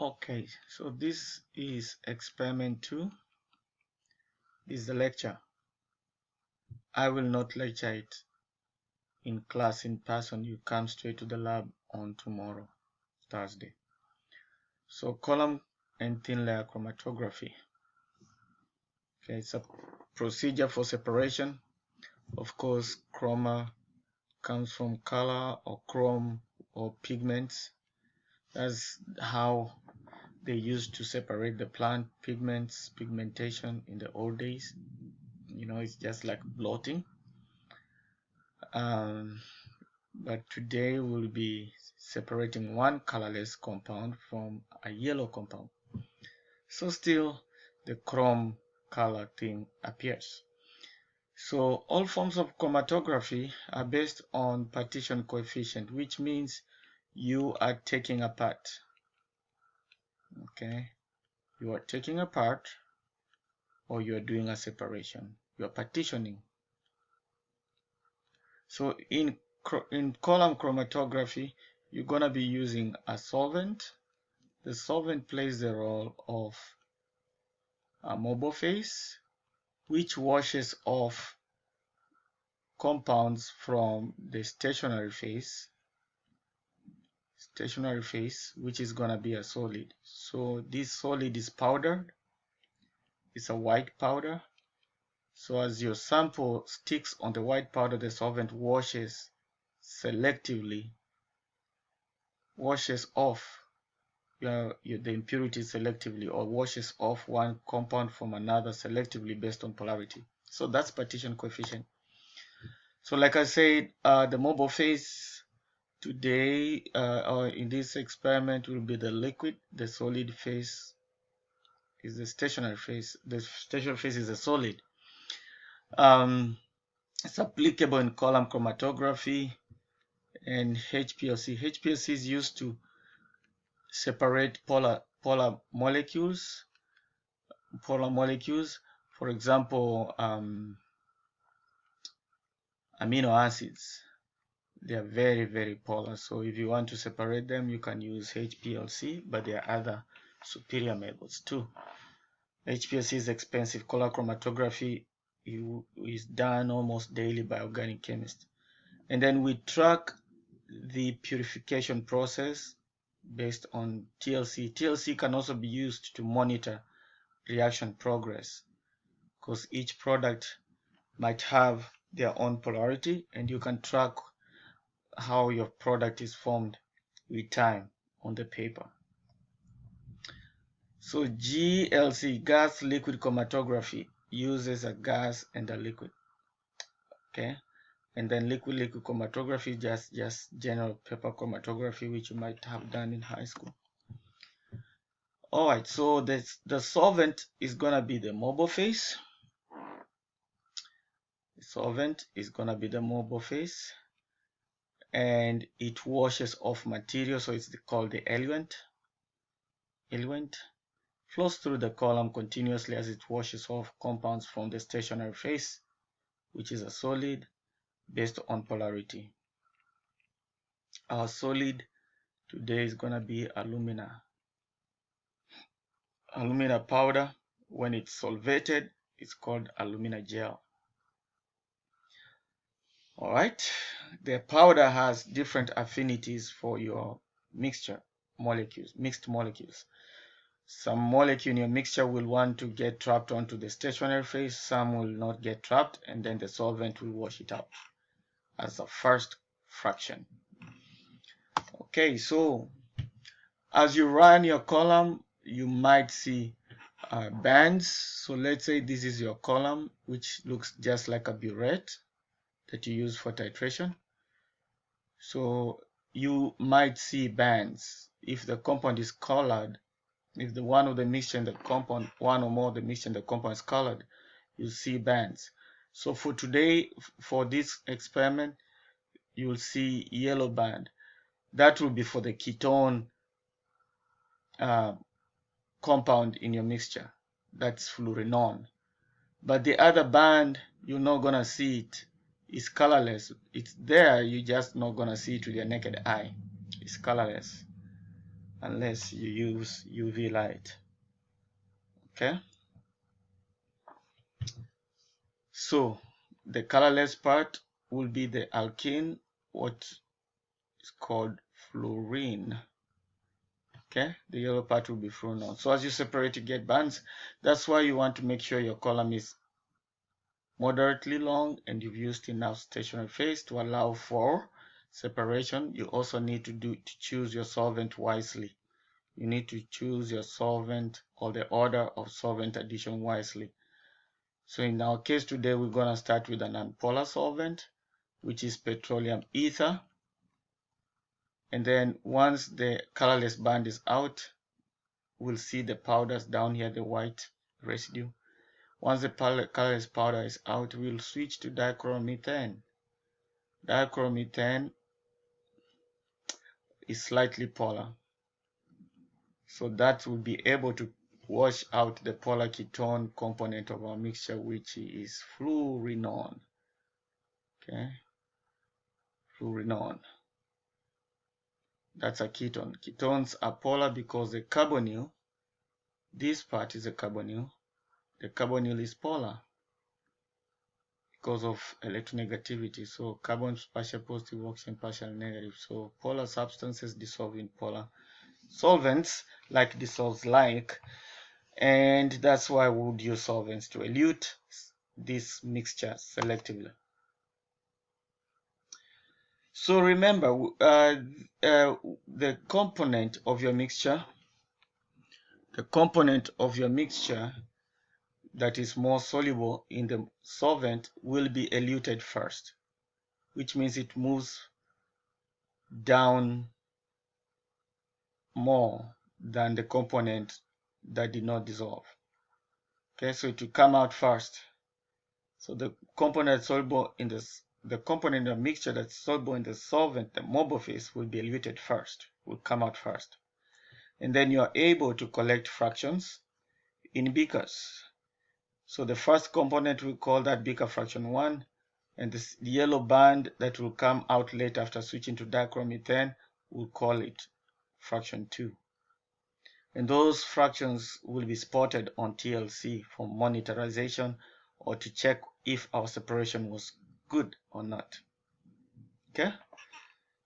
Okay, so this is experiment 2, is the lecture. I will not lecture it in class in person. You come straight to the lab on tomorrow, Thursday. So column and thin layer chromatography. Okay, it's a procedure for separation. Of course, chroma comes from color or chrome or pigments. That's how they used to separate the plant pigments, pigmentation in the old days. You know, it's just like blotting. But today we'll be separating one colorless compound from a yellow compound. So still the chrome color thing appears. So all forms of chromatography are based on partition coefficient, which means you are taking apart. Okay, you are taking apart or you are doing a separation. You are partitioning. So in column chromatography, you're gonna be using a solvent. The solvent plays the role of a mobile phase, which washes off compounds from the stationary phase, which is gonna be a solid. So this solid is powdered. It's a white powder. So as your sample sticks on the white powder, the solvent washes off the impurities selectively, or washes off one compound from another selectively based on polarity. So that's partition coefficient. So like I said, the mobile phase today or in this experiment will be the liquid. The solid phase is the stationary phase. The stationary phase is a solid. It's applicable in column chromatography and HPLC. HPLC is used to separate polar molecules. For example, amino acids. They are very, very polar. So if you want to separate them, you can use HPLC, but there are other superior methods too. HPLC is expensive. Color chromatography is done almost daily by organic chemists. And then we track the purification process based on TLC. TLC can also be used to monitor reaction progress, because each product might have their own polarity, and you can track how your product is formed with time on the paper. So GLC, gas liquid chromatography, uses a gas and a liquid. Okay, and then liquid chromatography, just general paper chromatography, which you might have done in high school. All right, so the solvent is gonna be the mobile phase. The solvent is gonna be the mobile phase, and it washes off material, so it's called the eluent. Eluent flows through the column continuously as it washes off compounds from the stationary phase, which is a solid, based on polarity. Our solid today is gonna be alumina. Alumina powder, when it's solvated, it's called alumina gel. All right, the powder has different affinities for your mixed molecules. Some molecule in your mixture will want to get trapped onto the stationary phase, some will not get trapped, and then the solvent will wash it out as a first fraction. Okay, so as you run your column, you might see bands. So let's say this is your column, which looks just like a burette that you use for titration. So you might see bands. If the compound is colored, if the one of the mixture in the compound, one or more of the mixture in the compound is colored, you see bands. So for today, for this experiment, you'll see yellow band. That will be for the ketone compound in your mixture. That's fluorinone. But the other band, you're not gonna see it. It's colorless. It's there, you're just not gonna see it with your naked eye. It's colorless. unless you use UV light. Okay, so the colorless part will be the alkene, what is called fluorine. Okay, the yellow part will be fluorine. So as you separate, you get bands. That's why you want to make sure your column is moderately long and you've used enough stationary phase to allow for separation. You also need to choose your solvent wisely. You need to choose your solvent or the order of solvent addition wisely. So in our case today, we're going to start with an nonpolar solvent, which is petroleum ether. And then once the colorless band is out, we'll see the powders down here, the white residue. Once the colorless powder is out, we'll switch to dichromethane. Dichromethane is slightly polar, so that will be able to wash out the polar ketone component of our mixture, which is fluorinone. Okay, fluorinone. That's a ketone. Ketones are polar because the carbonyl, this part is a carbonyl. The carbonyl is polar because of electronegativity. So carbon's partial positive, oxygen partial negative. So polar substances dissolve in polar solvents, like dissolves like, and that's why we would use solvents to elute this mixture selectively. So remember, the component of your mixture, that is more soluble in the solvent will be eluted first, which means it moves down more than the component that did not dissolve. Okay, so it will come out first. So the component soluble in the component of mixture that's soluble in the solvent, the mobile phase, will be eluted first, will come out first. And then you are able to collect fractions in beakers. So the first component, we call that beaker fraction 1, and the yellow band that will come out later after switching to dichromethane, we'll call it fraction 2. And those fractions will be spotted on TLC for monitorization or to check if our separation was good or not. Okay,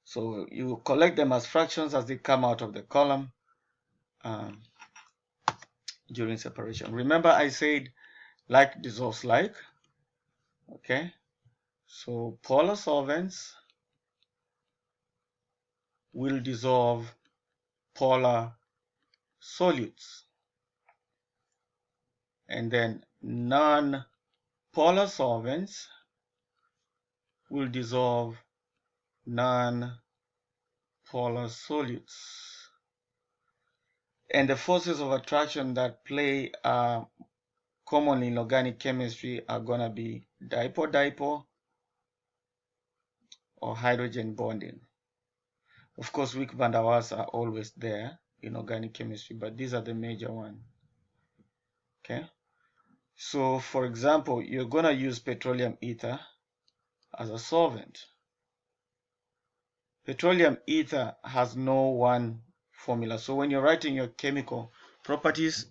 so you collect them as fractions as they come out of the column during separation. Remember I said like dissolves like. Okay, so polar solvents will dissolve polar solutes, and then non-polar solvents will dissolve non-polar solutes. And the forces of attraction that play commonly in organic chemistry are going to be dipole-dipole or hydrogen bonding. Of course, weak van der Waals are always there in organic chemistry, but these are the major ones. Okay, so for example, you're going to use petroleum ether as a solvent. Petroleum ether has no one formula. So when you're writing your chemical properties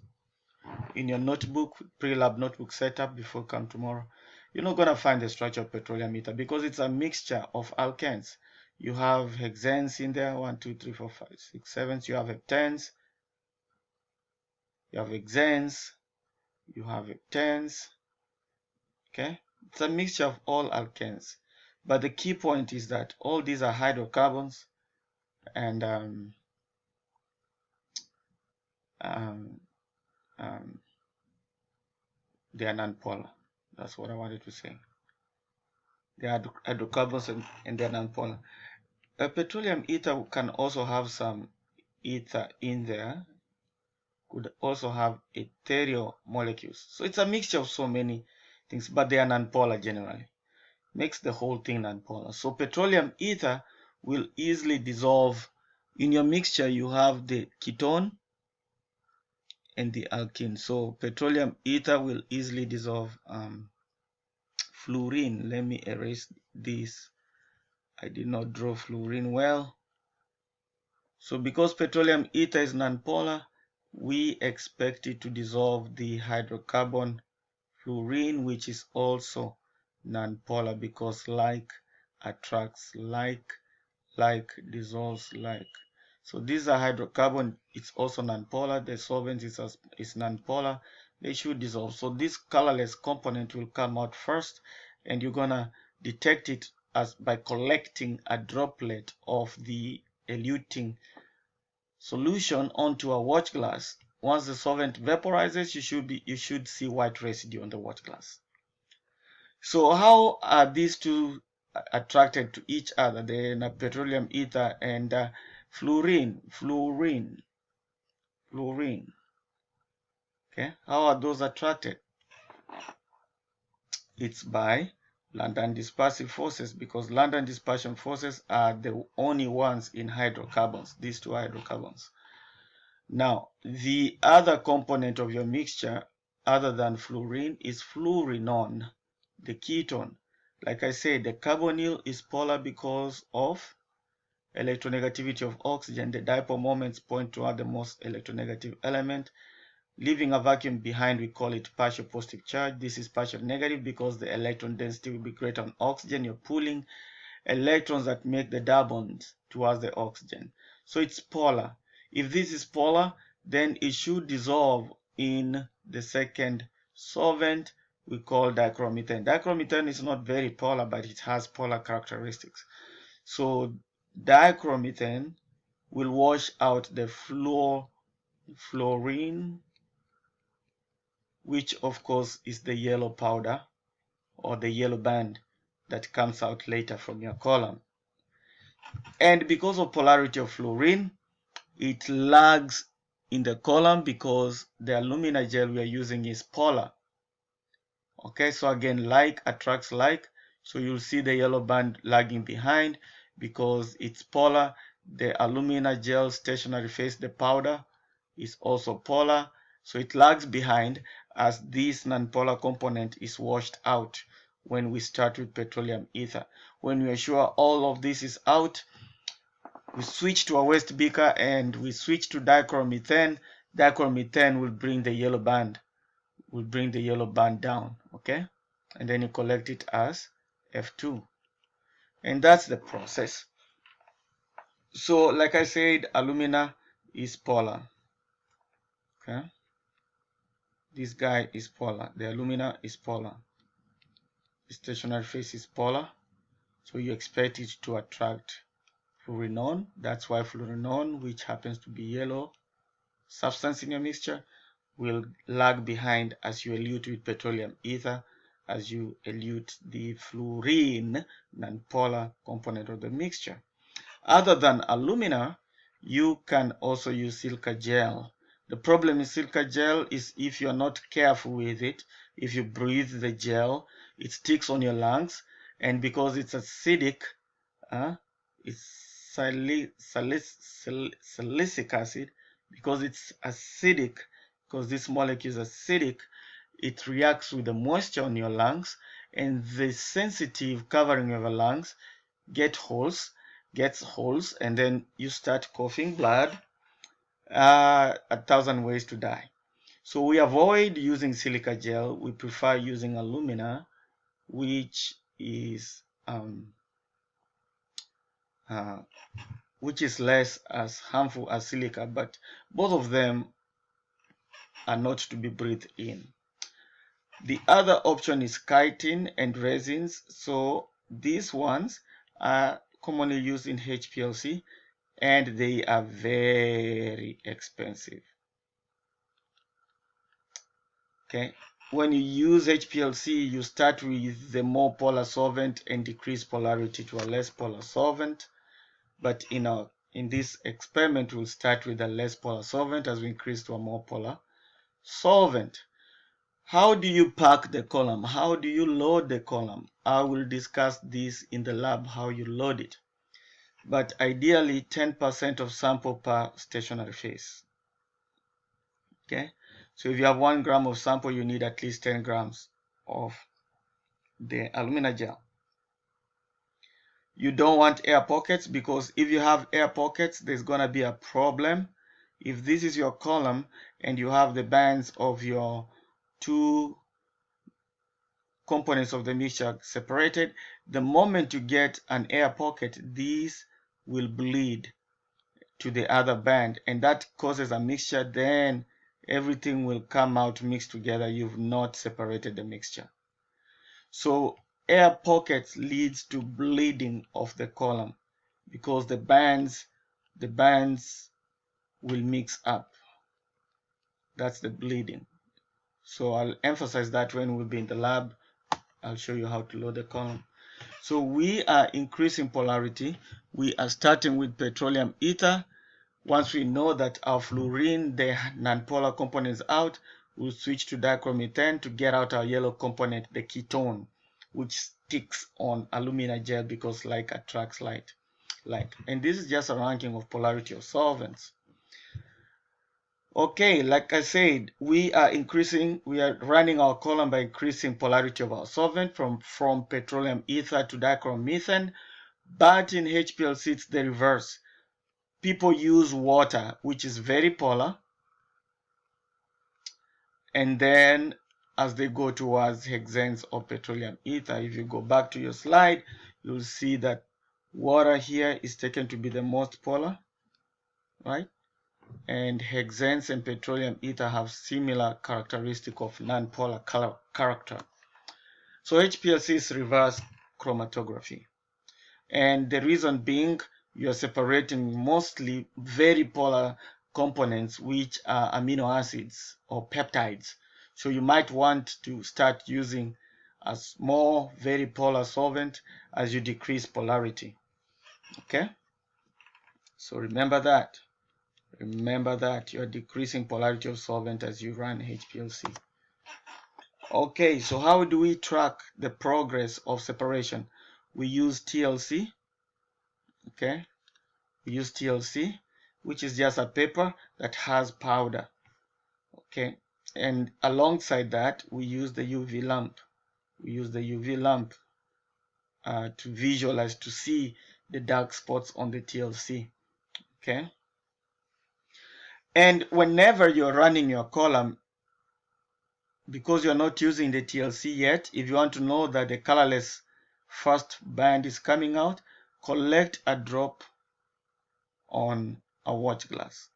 in your notebook, pre-lab notebook setup before you come tomorrow, you're not going to find the structure of petroleum ether because it's a mixture of alkanes. You have hexanes in there, 1, 2, 3, 4, 5, 6, 7. You have heptanes, you have hexanes, you have heptanes. Okay, it's a mixture of all alkanes. But the key point is that all these are hydrocarbons, and they are non-polar. That's what I wanted to say. They are hydrocarbons and they are non-polar. Petroleum ether can also have some ether in there. Could also have ethereal molecules. So it's a mixture of so many things, but they are non-polar generally. Makes the whole thing non-polar. So petroleum ether will easily dissolve. In your mixture, you have the ketone and the alkene. So petroleum ether will easily dissolve fluorine. Let me erase this. I did not draw fluorine well. So because petroleum ether is nonpolar, we expect it to dissolve the hydrocarbon fluorine, which is also nonpolar because like attracts like dissolves like. So these are hydrocarbon, it's also nonpolar. The solvent is nonpolar. They should dissolve. So this colorless component will come out first, and you're gonna detect it as by collecting a droplet of the eluting solution onto a watch glass. Once the solvent vaporizes, you should see white residue on the watch glass. So how are these two attracted to each other? The petroleum ether and fluorine. Okay, how are those attracted? It's by London dispersive forces, because London dispersion forces are the only ones in hydrocarbons, these two hydrocarbons. Now, the other component of your mixture, other than fluorine, is fluorinone, the ketone. Like I said, the carbonyl is polar because of electronegativity of oxygen. The dipole moments point toward the most electronegative element. Leaving a vacuum behind, we call it partial positive charge. This is partial negative because the electron density will be greater on oxygen. You're pulling electrons that make the bonds towards the oxygen. So it's polar. If this is polar, then it should dissolve in the second solvent we call dichromethane. Dichromethane is not very polar, but it has polar characteristics. So dichromethane will wash out the fluorine, which of course is the yellow powder or the yellow band that comes out later from your column. And because of polarity of fluorine, it lags in the column because the alumina gel we are using is polar. Okay, so again, like attracts like, so you'll see the yellow band lagging behind because it's polar. The alumina gel stationary phase, the powder, is also polar, so it lags behind as this nonpolar component is washed out when we start with petroleum ether. When we are sure all of this is out, we switch to a waste beaker and we switch to dichromethane. Dichromethane will bring the yellow band, down, okay? And then you collect it as F2. And that's the process. So like I said, alumina is polar. Okay? This guy is polar. The alumina is polar. The stationary phase is polar. So you expect it to attract fluorinone. That's why fluorinone, which happens to be yellow substance in your mixture, will lag behind as you elute with petroleum ether, as you elute the fluorine nonpolar component of the mixture. Other than alumina, you can also use silica gel. The problem with silica gel is if you're not careful with it, if you breathe the gel, it sticks on your lungs, and because it's acidic, it's salicylic acid, because it's acidic, because this molecule is acidic, it reacts with the moisture on your lungs, and the sensitive covering of your lungs gets holes, and then you start coughing blood. 1,000 ways to die. So we avoid using silica gel. We prefer using alumina, which is less as harmful as silica, but both of them are not to be breathed in. The other option is chitin and resins. So these ones are commonly used in HPLC, and they are very expensive. Okay, when you use HPLC, you start with the more polar solvent and decrease polarity to a less polar solvent. But in this experiment, we'll start with a less polar solvent as we increase to a more polar solvent. How do you pack the column? How do you load the column? I will discuss this in the lab, how you load it. But ideally, 10% of sample per stationary phase. Okay, so if you have 1 gram of sample, you need at least 10 grams of the alumina gel. You don't want air pockets, because if you have air pockets, there's going to be a problem. If this is your column and you have the bands of your two components of the mixture separated, the moment you get an air pocket, these will bleed to the other band, and that causes a mixture. Then everything will come out mixed together. You've not separated the mixture. So air pockets leads to bleeding of the column, because the bands will mix up. That's the bleeding. So I'll emphasize that when we'll be in the lab. I'll show you how to load the column. So we are increasing polarity. We are starting with petroleum ether. Once we know that our fluorine, the nonpolar component, is out, we'll switch to dichromethane to get out our yellow component, the ketone, which sticks on alumina gel because light attracts light. And this is just a ranking of polarity of solvents. Okay, like I said, we are running our column by increasing polarity of our solvent from petroleum ether to dichromethane. But in HPLC, it's the reverse. People use water, which is very polar, and then as they go towards hexanes or petroleum ether, if you go back to your slide, you'll see that water here is taken to be the most polar, right? And hexanes and petroleum ether have similar characteristic of non-polar character. So HPLC is reverse chromatography. And the reason being, you're separating mostly very polar components, which are amino acids or peptides. So you might want to start using a small, very polar solvent as you decrease polarity. Okay? So remember that. Remember that you're decreasing polarity of solvent as you run HPLC. Okay, so how do we track the progress of separation? We use TLC. Okay, we use TLC, which is just a paper that has powder. Okay, and alongside that, we use the UV lamp. We use the UV lamp to visualize, to see the dark spots on the TLC. Okay, and whenever you're running your column, because you're not using the TLC yet, if you want to know that the colorless first band is coming out, collect a drop on a watch glass.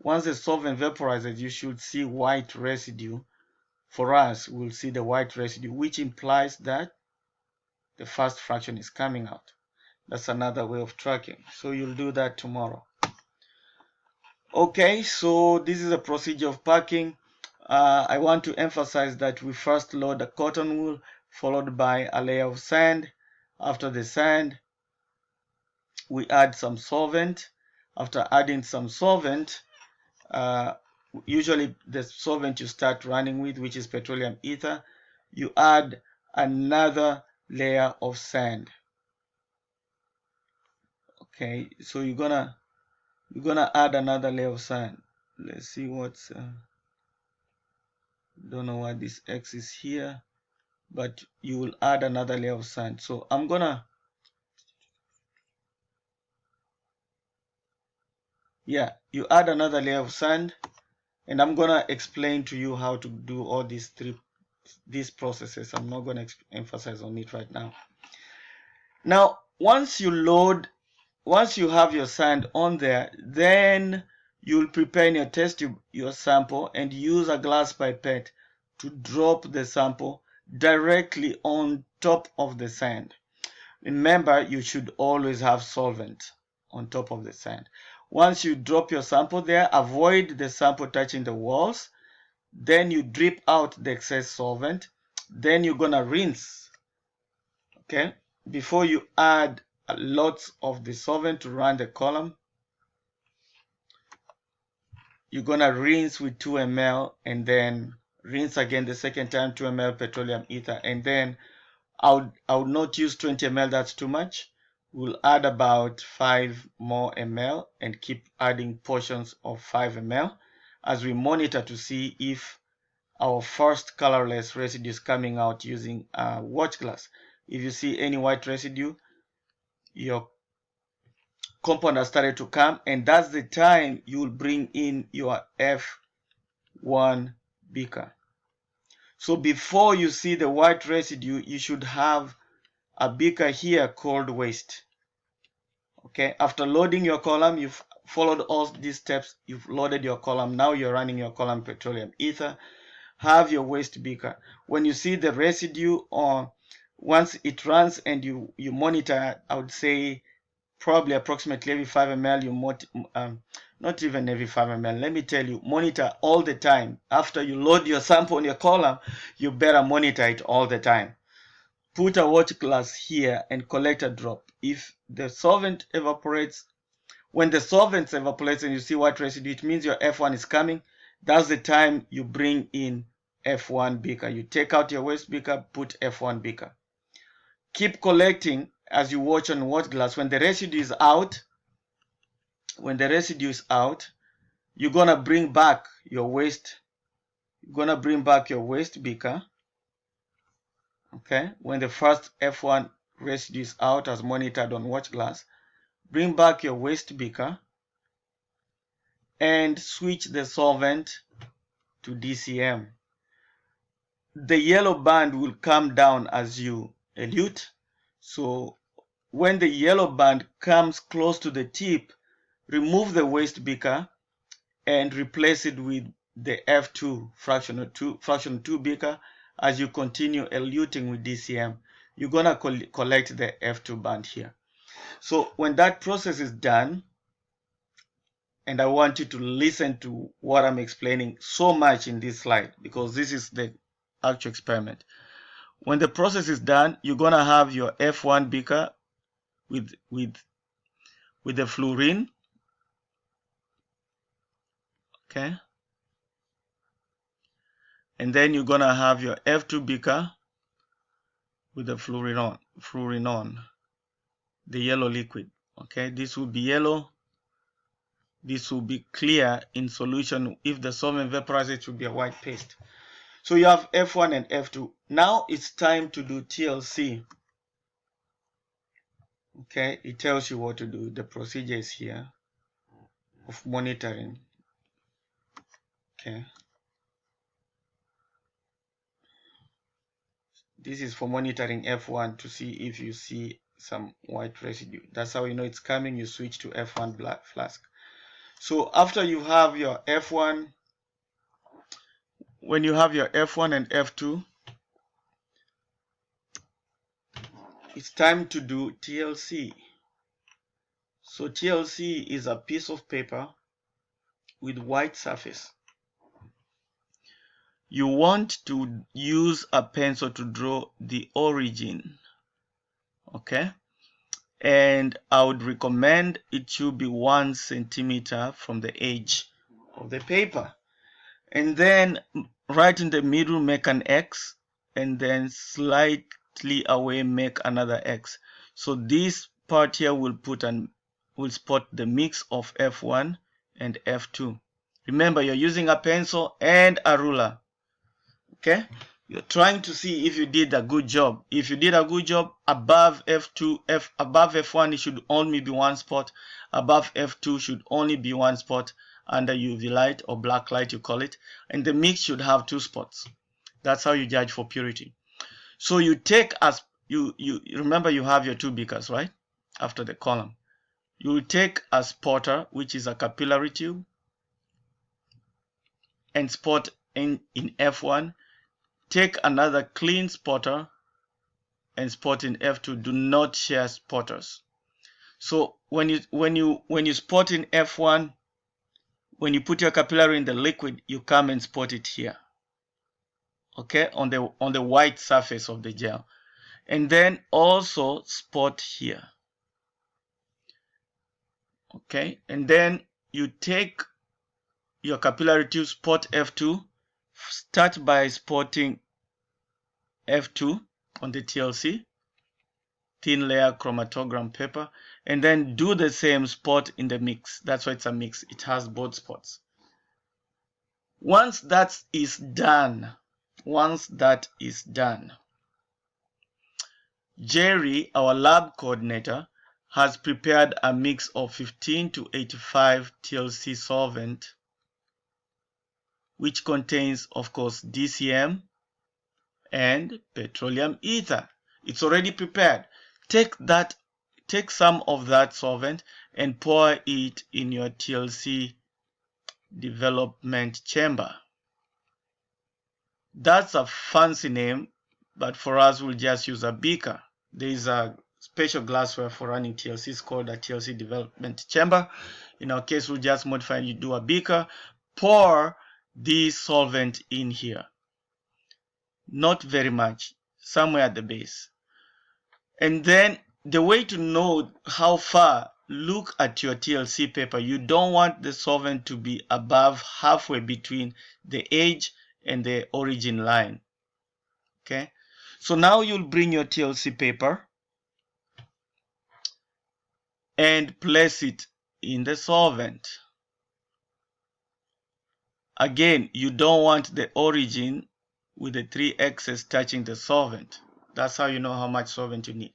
Once the solvent vaporizes, you should see white residue. For us, we'll see the white residue, which implies that the first fraction is coming out. That's another way of tracking. So you'll do that tomorrow. Okay, so this is a procedure of packing. I want to emphasize that we first load the cotton wool, followed by a layer of sand. After the sand, we add some solvent. After adding some solvent, usually the solvent you start running with, which is petroleum ether, you add another layer of sand. Okay, so you're gonna add another layer of sand. Let's see what's don't know why this X is here, but you will add another layer of sand. So I'm gonna, you add another layer of sand, and I'm gonna explain to you how to do all these processes. I'm not gonna emphasize on it right now. Now, once you have your sand on there, then you'll prepare in your test tube your sample and use a glass pipette to drop the sample directly on top of the sand. Remember, you should always have solvent on top of the sand. Once you drop your sample there, avoid the sample touching the walls. Then you drip out the excess solvent. Then you're gonna rinse. Okay, before you add lots of the solvent to run the column, you're gonna rinse with 2 ml and then rinse again the second time, 2 ml petroleum ether, and then I would not use 20 ml, that's too much. We'll add about 5 more ml and keep adding portions of 5 ml as we monitor to see if our first colorless residue is coming out using a watch glass. If you see any white residue, your compound has started to come, and that's the time you will bring in your F1 beaker. So before you see the white residue, you should have a beaker here called waste. Okay, after loading your column, you've followed all these steps, you've loaded your column, now you're running your column petroleum ether, have your waste beaker. When you see the residue, or once it runs and you monitor, I would say probably approximately every 5 ml, not even every 5 ml, let me tell you, monitor all the time. After you load your sample on your column, you better monitor it all the time. Put a watch glass here and collect a drop. If the solvent evaporates, when the solvent evaporates and you see white residue, it means your F1 is coming. That's the time you bring in F1 beaker. You take out your waste beaker, put F1 beaker. Keep collecting as you watch on watch glass. When the residue is out, you're gonna bring back your waste. Beaker. Okay, when the first F1 residue is out as monitored on watch glass, bring back your waste beaker and switch the solvent to DCM. The yellow band will come down as you elute. So when the yellow band comes close to the tip, remove the waste beaker and replace it with the F2 fraction 2 beaker. As you continue eluting with DCM, you're gonna collect the F2 band here. So when that process is done, and I want you to listen to what I'm explaining so much in this slide, because this is the actual experiment. When the process is done, you're gonna have your F1 beaker with the fluorine. Okay. And then you're gonna have your F2 beaker with the fluorinon, the yellow liquid. Okay, this will be yellow, this will be clear in solution. If the solvent vaporizes, it will be a white paste. So you have F1 and F2. Now it's time to do TLC. Okay, it tells you what to do. The procedure is here of monitoring. Okay. This is for monitoring F1 to see if you see some white residue. That's how you know it's coming. You switch to F1 black flask. So after you have your F1, when you have your F1 and F2, it's time to do TLC. So TLC is a piece of paper with white surface. You want to use a pencil to draw the origin. Okay? And I would recommend it should be 1 centimeter from the edge of the paper. And then right in the middle make an X, and then slightly away make another X. So this part here will spot the mix of F1 and F2. Remember, you're using a pencil and a ruler. Okay? You're trying to see if you did a good job. If you did a good job, above above F1 it should only be 1 spot. Above F2 should only be 1 spot under UV light or black light you call it. And the mix should have 2 spots. That's how you judge for purity. So you take you remember you have your 2 beakers, right? After the column. You will take a spotter, which is a capillary tube, and spot in F1. Take another clean spotter and spot in F2. Do not share spotters. So when you spot in F1, when you put your capillary in the liquid, you come and spot it here. Okay, on the white surface of the gel. And then also spot here. Okay, and then you take your capillary tube, spot F2, start by spotting F2 on the TLC, thin layer chromatogram paper, and then do the same spot in the mix. That's why it's a mix. It has both spots. Once that is done, Jerry, our lab coordinator, has prepared a mix of 15 to 85 TLC solvent, which contains, of course, DCM and petroleum ether. It's already prepared. Take some of that solvent and pour it in your TLC development chamber. That's a fancy name, but for us, we'll just use a beaker. There is a special glassware for running TLC. It's called a TLC development chamber. In our case, we'll just modify and you do a beaker. Pour this solvent in here. Not very much, somewhere at the base. And then the way to know how far, look at your TLC paper. You don't want the solvent to be above halfway between the edge and the origin line. Okay, so now you'll bring your TLC paper and place it in the solvent. Again, you don't want the origin with the 3 X's touching the solvent. That's how you know how much solvent you need.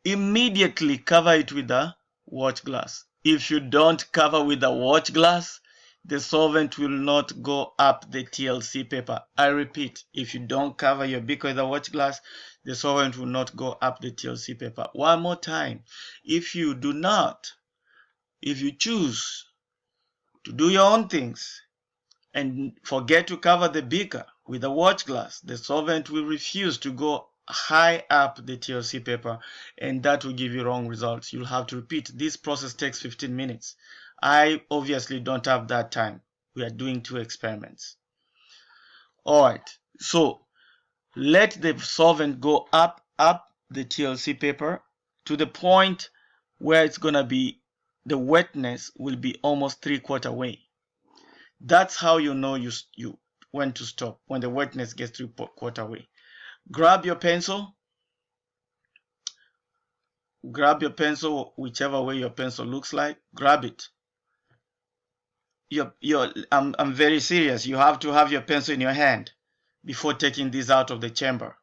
Immediately cover it with a watch glass. If you don't cover with a watch glass, the solvent will not go up the TLC paper. I repeat, if you don't cover your beaker with a watch glass, the solvent will not go up the TLC paper. One more time, if you choose to do your own things and forget to cover the beaker with a watch glass, the solvent will refuse to go high up the TLC paper, and that will give you wrong results. You'll have to repeat. This process takes 15 minutes. I obviously don't have that time. We are doing 2 experiments. All right, so let the solvent go up the TLC paper to the point where it's gonna be, the wetness will be almost 3/4 way. That's how you know you when to stop, when the wetness gets 3/4 way. Grab your pencil, whichever way your pencil looks like, grab it. I'm very serious. You have to have your pencil in your hand before taking this out of the chamber.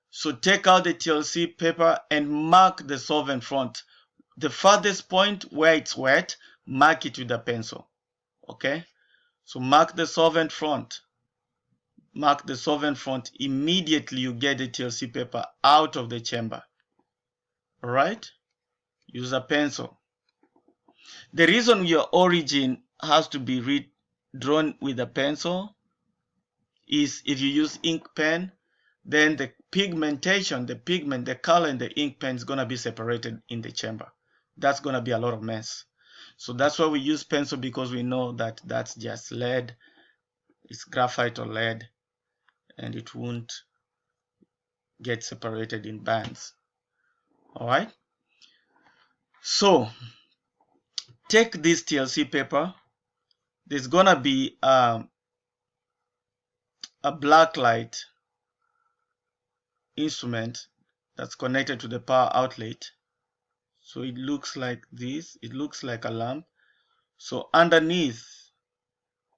So take out the TLC paper and mark the solvent front. The farthest point where it's wet, mark it with a pencil. Okay? So mark the solvent front. Mark the solvent front. Immediately you get the TLC paper out of the chamber. Alright? Use a pencil. The reason your origin has to be drawn with a pencil is if you use ink pen, then the pigmentation, the color in the ink pen is going to be separated in the chamber. That's going to be a lot of mess. So that's why we use pencil, because we know that that's just lead. It's graphite or lead, and it won't get separated in bands. All right. So take this TLC paper. There's going to be a black light instrument that's connected to the power outlet. So it looks like this. It looks like a lamp. So underneath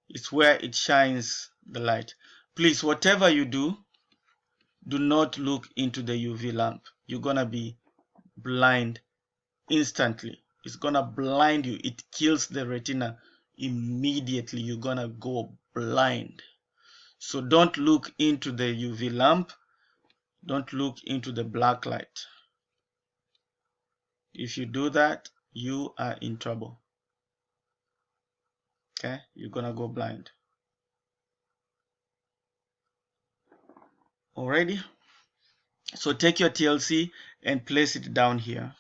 is where it shines the light. Please, whatever you do, do not look into the UV lamp. You're gonna be blind instantly. It's gonna blind you. It kills the retina immediately. You're gonna go blind. So don't look into the UV lamp. Don't look into the black light. If you do that, you are in trouble. Okay, you're gonna go blind. Already? So take your TLC and place it down here.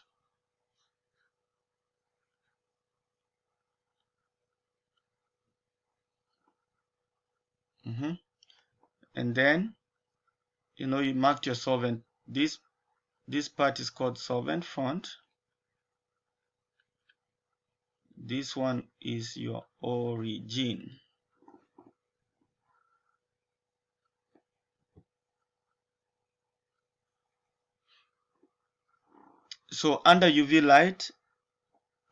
And then, you marked your solvent. This part is called solvent front. This one is your origin. So under UV light,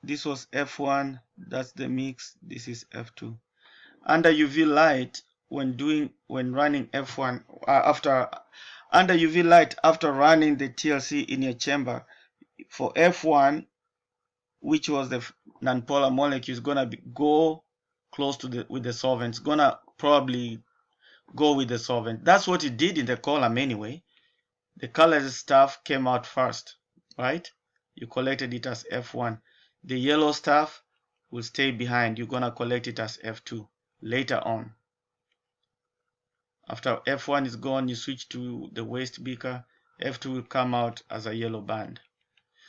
this was F1, that's the mix, this is F2. Under UV light, when running F1, under UV light after running the TLC in your chamber, for F1, which was the nonpolar molecule, is gonna go close to with the solvent. It's gonna probably go with the solvent. That's what it did in the column anyway. The colored stuff came out first, right? You collected it as F1. The yellow stuff will stay behind. You're gonna collect it as F2 later on. After F1 is gone, you switch to the waste beaker. F2 will come out as a yellow band.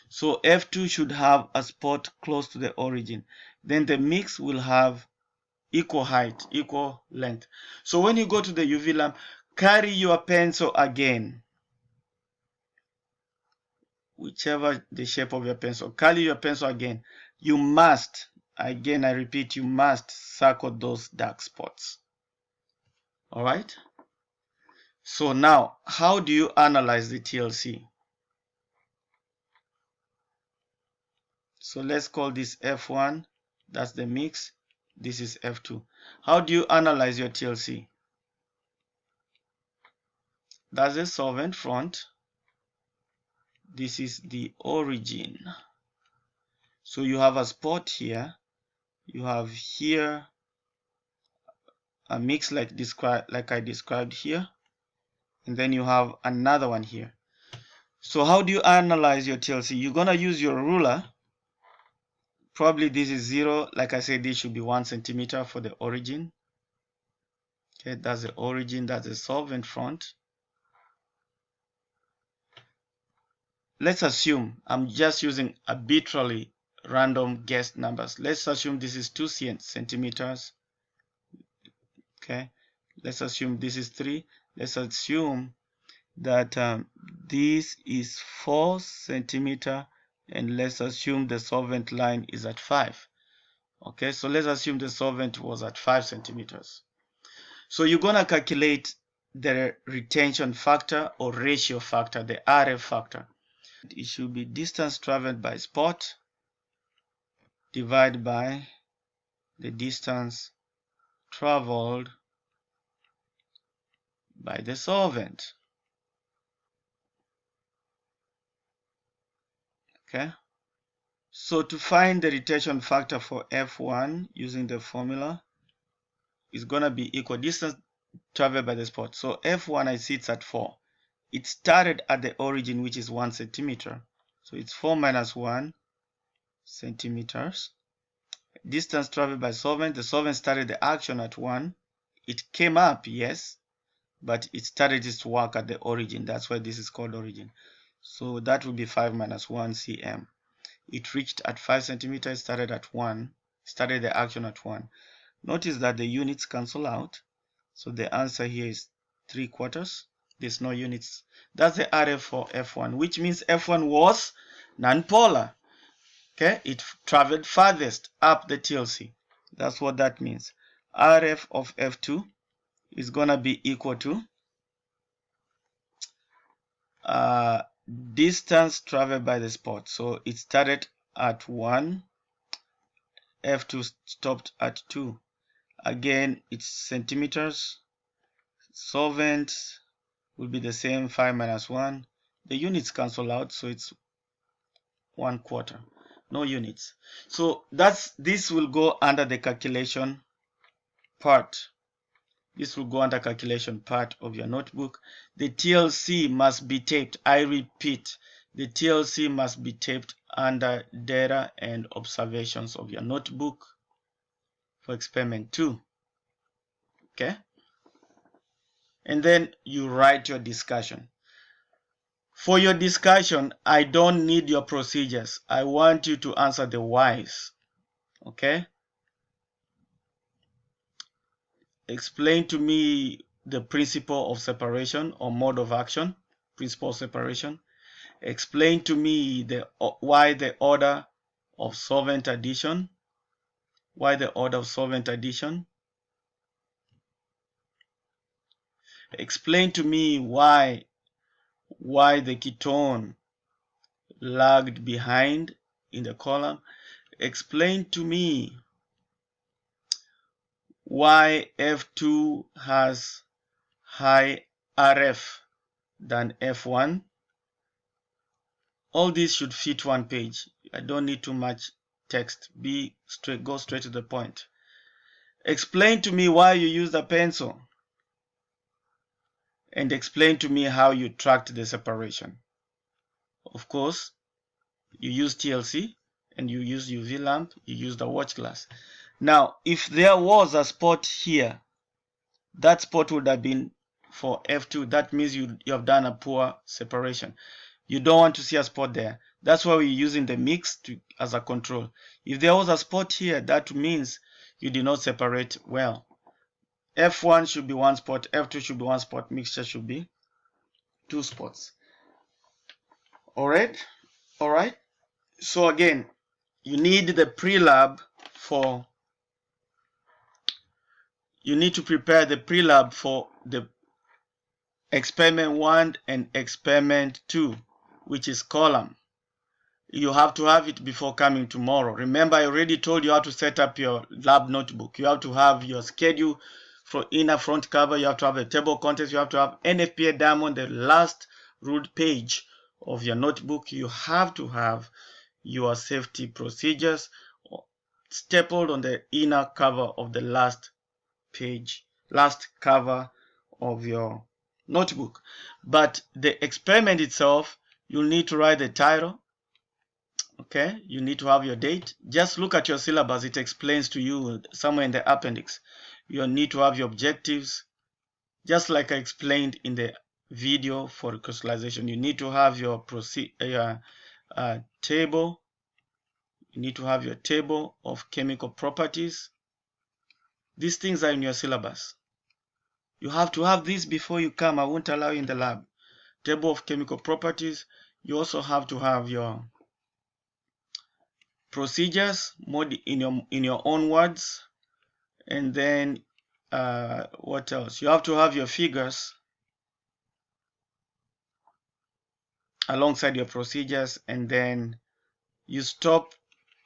So F2 should have a spot close to the origin. Then the mix will have equal height, equal length. So when you go to the UV lamp, carry your pencil again. Whichever the shape of your pencil, carry your pencil again. You must, again I repeat, you must circle those dark spots. All right? So now, how do you analyze the TLC? So let's call this F1, that's the mix, this is F2. How do you analyze your TLC? That's the solvent front, this is the origin. So you have a spot here, you have here a mix like I described here, and then you have another one here. So how do you analyze your TLC? You're gonna use your ruler. Probably this is 0. Like I said, this should be 1 centimeter for the origin. Okay, that's the origin, that's the solvent front. Let's assume, I'm just using arbitrarily random guessed numbers. Let's assume this is 2 centimeters. Okay, let's assume this is 3. Let's assume that this is 4 centimeter, and let's assume the solvent line is at 5. Okay, so let's assume the solvent was at 5 centimeters. So you're gonna calculate the retention factor or ratio factor, the RF factor. It should be distance traveled by spot divided by the distance traveled by the solvent. Okay, so to find the retention factor for F1 using the formula is gonna be equal distance traveled by the spot. So F1, I see it's at 4. It started at the origin, which is 1 centimeter. So it's 4 minus 1 centimeters. Distance traveled by solvent. The solvent started the action at 1. It came up, yes, but it started its work at the origin. That's why this is called origin. So that would be 5 minus 1 cm. It reached at 5 centimeters, started at 1, started the action at 1. Notice that the units cancel out. So the answer here is 3/4. There's no units. That's the RF for F1, which means F1 was nonpolar. Okay, it traveled farthest up the TLC. That's what that means. RF of F2 is gonna be equal to distance traveled by the spot. So it started at 1, F2 stopped at 2. Again, it's centimeters. Solvent will be the same, 5 minus 1. The units cancel out, so it's 1/4. No units. So this will go under the calculation part. This will go under calculation part of your notebook. The TLC must be taped. I repeat, the TLC must be taped under data and observations of your notebook for experiment 2. Okay? And then you write your discussion. For your discussion, I don't need your procedures. I want you to answer the whys. Okay? Explain to me the principle of separation or mode of action, principle of separation. Explain to me why the order of solvent addition. Why the order of solvent addition. Explain to me why the ketone lagged behind in the column. Explain to me why F2 has high RF than F1. All this should fit one page. I don't need too much text. Go straight to the point. Explain to me why you used a pencil, and explain to me how you tracked the separation. Of course, you use TLC and you use UV lamp, you use the watch glass. Now, if there was a spot here, that spot would have been for F2. That means you have done a poor separation. You don't want to see a spot there. That's why we're using the mix as a control. If there was a spot here, that means you did not separate well. F1 should be one spot, F2 should be one spot, mixture should be two spots. Alright? Alright? So again, you need the pre-lab for, you need to prepare the pre-lab for the experiment 1 and experiment 2, which is column. You have to have it before coming tomorrow. Remember, I already told you how to set up your lab notebook. You have to have your schedule for inner front cover. You have to have a table of contents. You have to have NFPA diamond, the last ruled page of your notebook. You have to have your safety procedures stapled on the inner cover of the last page, last cover of your notebook. But the experiment itself, you'll need to write the title. Okay, you need to have your date. Just look at your syllabus. It explains to you somewhere in the appendix. You need to have your objectives. Just like I explained in the video for crystallization, you need to have your table. You need to have your table of chemical properties. These things are in your syllabus. You have to have this before you come. I won't allow you in the lab. Table of chemical properties. You also have to have your procedures in your own words, and then what else? You have to have your figures alongside your procedures, and then you stop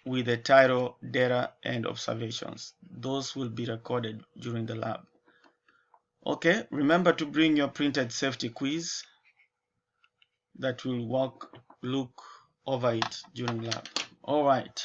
with the title, data, and observations. Those will be recorded during the lab. Okay, remember to bring your printed safety quiz that will look over it during lab. All right.